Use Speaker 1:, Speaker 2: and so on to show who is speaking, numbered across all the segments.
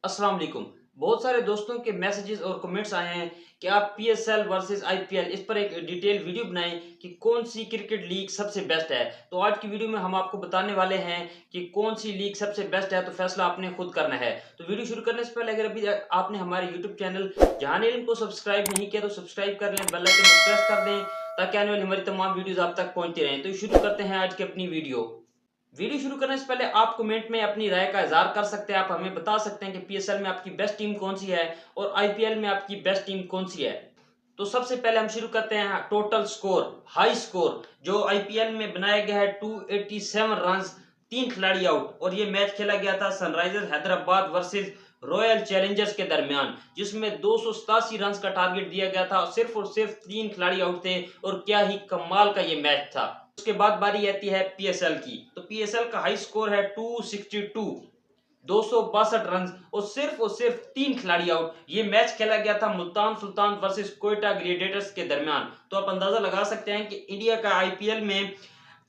Speaker 1: अस्सलाम वालेकुम। बहुत सारे दोस्तों के मैसेजेस और कमेंट्स आए हैं कि आप पीएसएल वर्सेस आईपीएल इस पर एक डिटेल वीडियो बनाएं कि कौन सी क्रिकेट लीग सबसे बेस्ट है। तो आज की वीडियो में हम आपको बताने वाले हैं कि कौन सी लीग सबसे बेस्ट है, तो फैसला आपने खुद करना है। तो वीडियो शुरू करने से पहले अगर अभी आपने हमारे यूट्यूब चैनल जहान इल्म को सब्सक्राइब नहीं किया तो सब्सक्राइब कर लें, बेल आइकन को प्रेस कर दें ताकि आने वाली हमारी तमाम वीडियोस आप तक पहुंचती रहें। तो शुरू करते हैं आज की अपनी वीडियो शुरू करने से पहले आप कमेंट में अपनी राय का इज़हार कर सकते हैं। आप हमें बता सकते हैं कि पीएसएल में आपकी बेस्ट टीम कौन सी है और आईपीएल में आपकी बेस्ट टीम कौन सी है। तो सबसे पहले हम शुरू करते हैं टोटल स्कोर, हाई स्कोर जो आईपीएल में बनाया गया है 287 रन्स, 3 खिलाड़ी आउट। और ये मैच खेला गया था Sunrisers Hyderabad versus royal Challengers के दरमियान, जिसमें 287 रन का टारगेट दिया गया था और सिर्फ 3 खिलाड़ी आउट थे। और क्या ही कमाल का ये मैच था। उसके बाद बारी आती है पीएसएल की। तो पीएसएल का हाई स्कोर है 262, 262 रन और सिर्फ 3 खिलाड़ी आउट। ये मैच खेला गया था मुल्तान सुल्तान वर्सेस कोयटा ग्लेडिएटर्स के दरमियान। तो आप अंदाजा लगा सकते हैं कि इंडिया का आईपीएल में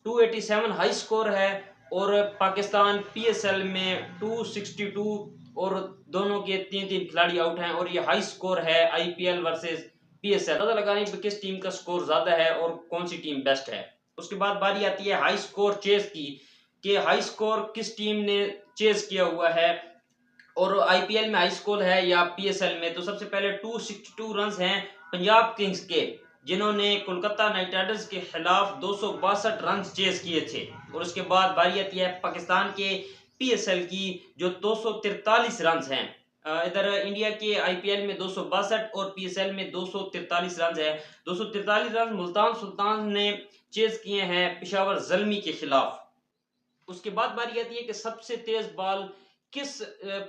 Speaker 1: 287 हाई स्कोर है और पाकिस्तान पीएसएल में 262, और दोनों के 3-3 खिलाड़ी आउट हैं। और ये हाई स्कोर है आईपीएल वर्सेस पीएसएल। अंदाजा लगाने की किस टीम का स्कोर ज्यादा है और कौन सी टीम बेस्ट है। उसके बाद बारी आती है हाई स्कोर चेस की, कि हाई स्कोर किस टीम ने चेस किया हुआ है और आईपीएल में हाई स्कोर है या पीएसएल में। तो सबसे पहले 262 रन हैं पंजाब किंग्स के, जिन्होंने कोलकाता नाइट राइडर्स के खिलाफ 262 रन चेस किए थे। और उसके बाद बारी आती है पाकिस्तान के पीएसएल की, जो 243 रन हैं। इधर इंडिया के आईपीएल में 262 और पीएसएल में 243 रन है। 243 रन मुल्तान सुल्तान ने चेस किए हैं पेशावर जल्मी के खिलाफ। उसके बाद बारी आती है कि सबसे तेज बॉल किस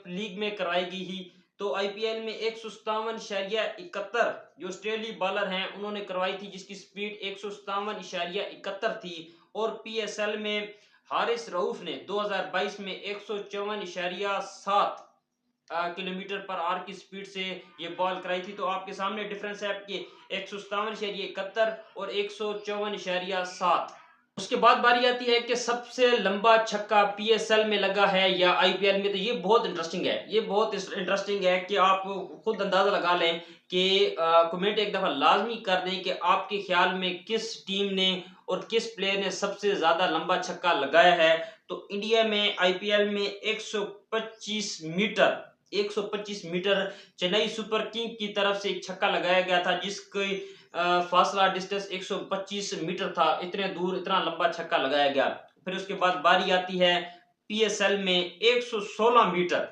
Speaker 1: लीग में कराई गई ही। तो आईपीएल में 157.71 जो ऑस्ट्रेलियाई बॉलर हैं उन्होंने करवाई थी, जिसकी स्पीड 157.71 थी। और पीएसएल में हारिस रऊफ ने 2022 में 154.7 किलोमीटर पर आवर की स्पीड से ये बॉल कराई थी। तो आपके सामने डिफरेंस है आपके 157.71 और 154.7। उसके बाद बारी आती है कि सबसे लंबा छक्का पीएसएल में लगा है या आईपीएल में। तो ये बहुत इंटरेस्टिंग है, ये बहुत इंटरेस्टिंग है कि आप खुद अंदाजा लगा लें कि कमेंट एक दफा लाजमी कर दें कि आपके ख्याल में किस टीम ने और किस प्लेयर ने सबसे ज्यादा लंबा छक्का लगाया है। तो इंडिया में आईपीएल में 125 मीटर चेन्नई सुपर किंग की तरफ से एक छक्का लगाया गया था, जिसकी फासला डिस्टेंस 125 मीटर था। इतने दूर इतना लंबा छक्का लगाया गया। फिर उसके बाद बारी आती है पीएसएल में 116 मीटर,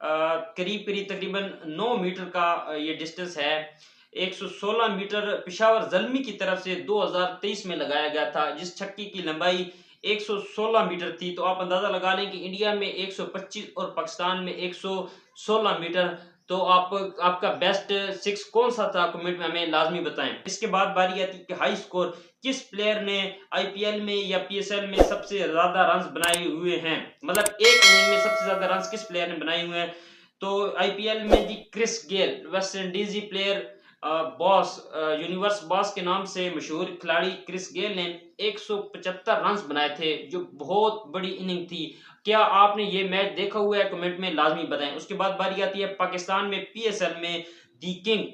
Speaker 1: करीब करीब तकरीबन 9 मीटर का ये डिस्टेंस है। 116 मीटर पेशावर जल्मी की तरफ से 2023 में लगाया गया था, जिस छक्के की लंबाई 116 मीटर थी। तो आप अंदाजा लगा लें कि इंडिया में 125 और पाकिस्तान में 116 मीटर। तो आपका बेस्ट 6 कौन सा था, कमेंट में हमें लाजमी बताएं। इसके बाद बारी आती है कि हाई स्कोर किस प्लेयर ने आईपीएल में या पीएसएल में सबसे ज्यादा रन बनाए हुए हैं, मतलब एक इनिंग में सबसे ज्यादा रन किस प्लेयर ने बनाए हुए हैं। तो आईपीएल में जी Chris Gayle, West Indies player, boss, universe boss के नाम से मशहूर खिलाड़ी क्रिस गेल ने 175 रन बनाए थे, जो बहुत बड़ी इनिंग थी। क्या आपने ये मैच देखा हुआ है, कमेंट में लाजमी बताएं। उसके बाद बारी आती है पाकिस्तान में पीएसएल में दी किंग,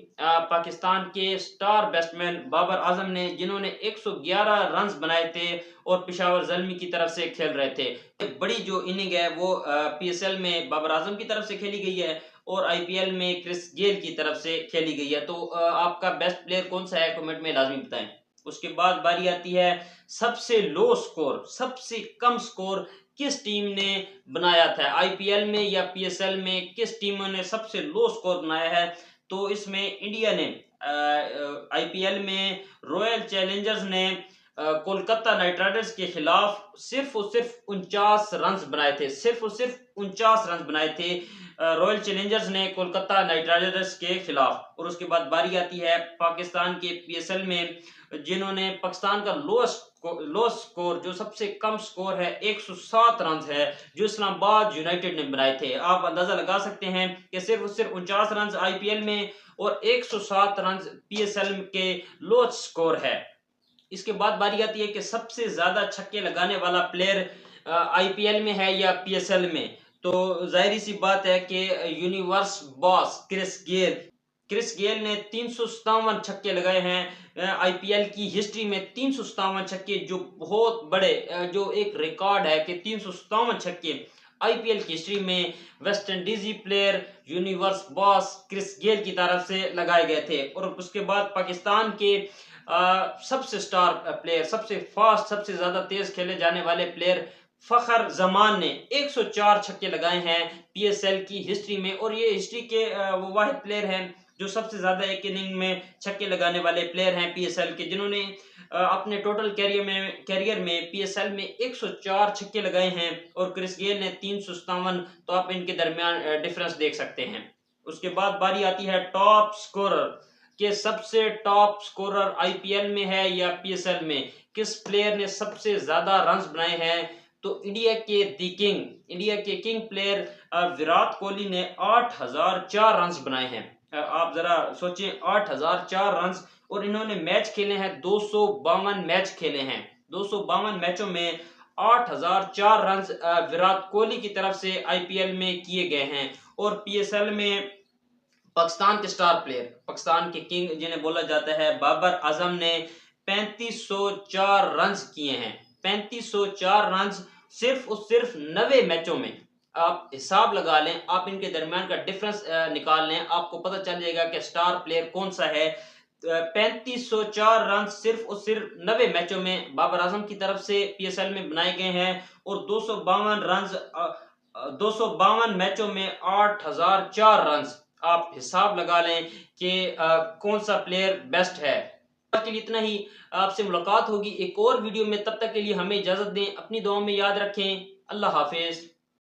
Speaker 1: पाकिस्तान के स्टार बैट्समैन बाबर आजम ने, जिन्होंने 111 रन बनाए थे और पेशावर जल्मी की तरफ से खेल रहे थे। एक बड़ी जो इनिंग है वो पीएसएल में बाबर आजम की तरफ से खेली गई है और आईपीएल में क्रिस गेल की तरफ से खेली गई है। तो आपका बेस्ट प्लेयर कौन सा है, कमेंट में लाजमी बताएं। उसके बाद बारी आती है सबसे लो स्कोर, सबसे कम स्कोर किस टीम ने बनाया था आईपीएल में या पीएसएल में, किस टीम ने सबसे लो स्कोर बनाया है। तो इसमें इंडिया ने आईपीएल में रॉयल चैलेंजर्स ने कोलकाता नाइट राइडर्स के खिलाफ सिर्फ और सिर्फ 49 रन बनाए थे, सिर्फ और सिर्फ 49 रन बनाए थे रॉयल चैलेंजर्स ने कोलकाता नाइट राइडर्स के खिलाफ। और उसके बाद बारी आती है पाकिस्तान के पीएसएल में, जिन्होंने पाकिस्तान का लोएस्ट स्कोर जो सबसे कम स्कोर है 107 रन है, जो इस्लामाबाद यूनाइटेड ने बनाए थे। आप अंदाजा लगा सकते हैं कि सिर्फ और सिर्फ 49 रन आईपीएल में और 107 रन पीएसएल के लोएस्ट स्कोर है। इसके बाद बारी आती है कि सबसे ज्यादा छक्के लगाने वाला प्लेयर आईपीएल में है या पीएसएल में। तो जाहिर सी बात है कि यूनिवर्स बॉस क्रिस गेल ने 357 छक्के लगाए हैं आईपीएल की हिस्ट्री में। 357 छक्के जो बहुत बड़े जो एक रिकॉर्ड है कि 357 छक्के आईपीएल की हिस्ट्री में West Indies player universe boss Chris Gayle की तरफ से लगाए गए थे। और उसके बाद पाकिस्तान के सबसे स्टार प्लेयर, सबसे फास्ट, सबसे ज्यादा तेज खेले जाने वाले प्लेयर फखर जमान ने 104 छक्के लगाए हैं पीएसएल की हिस्ट्री में। और ये हिस्ट्री के वो वाहिद प्लेयर हैं जो सबसे ज्यादा एक इनिंग में छक्के लगाने वाले प्लेयर हैं पीएसएल के, जिन्होंने अपने टोटल कैरियर में पीएसएल में 104 छक्के लगाए हैं और क्रिस गेल ने 357। तो आप इनके दरमियान डिफरेंस देख सकते हैं। उसके बाद बारी आती है टॉप स्कोरर के, सबसे टॉप स्कोरर आईपीएल में है या पीएसएल में, किस प्लेयर ने सबसे ज्यादा रन्स बनाए हैं। तो इंडिया के किंग प्लेयर विराट कोहली ने 8004 रन्स बनाए हैं। आप जरा सोचें, 8004 रन्स, और इन्होंने मैच खेले हैं 252 मैच खेले हैं। 252 मैचों में 8004 रन्स विराट कोहली की तरफ से आईपीएल में किए गए हैं। और पीएसएल में पाकिस्तान के स्टार प्लेयर, पाकिस्तान के किंग जिन्हें बोला जाता है, बाबर आजम ने 3504 रन्स किए हैं। 3504 रन्स सिर्फ और सिर्फ 90 मैचों में। आप हिसाब लगा लें, आप इनके दरमियान का डिफरेंस निकाल लें, आपको पता चल जाएगा कि स्टार प्लेयर कौन सा है। 3504 रन सिर्फ और सिर्फ 90 मैचों में बाबर आजम की तरफ से पीएसएल में बनाए गए हैं। और 252 मैचों में 8004 रन। आप हिसाब लगा लें कि कौन सा प्लेयर बेस्ट है। आज के लिए इतना ही, आपसे मुलाकात होगी एक और वीडियो में। तब तक के लिए हमें इजाजत दें, अपनी दुआओं में याद रखें। अल्लाह हाफिज।